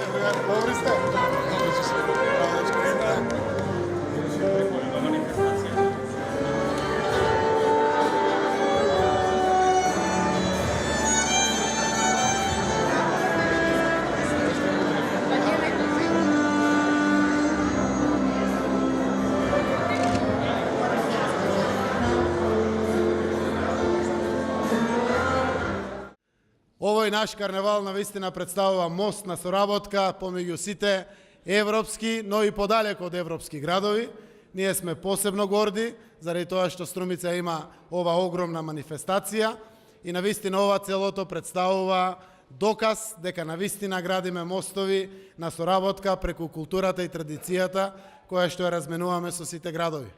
Добри сте? Овој наш карневал навистина представува мост на соработка помеѓу сите европски, но и подалеку од европски градови. Ние сме посебно горди заради тоа што Струмица има ова огромна манифестација и навистина ова целото представува доказ дека навистина градиме мостови на соработка преку културата и традицијата која што ја разменуваме со сите градови.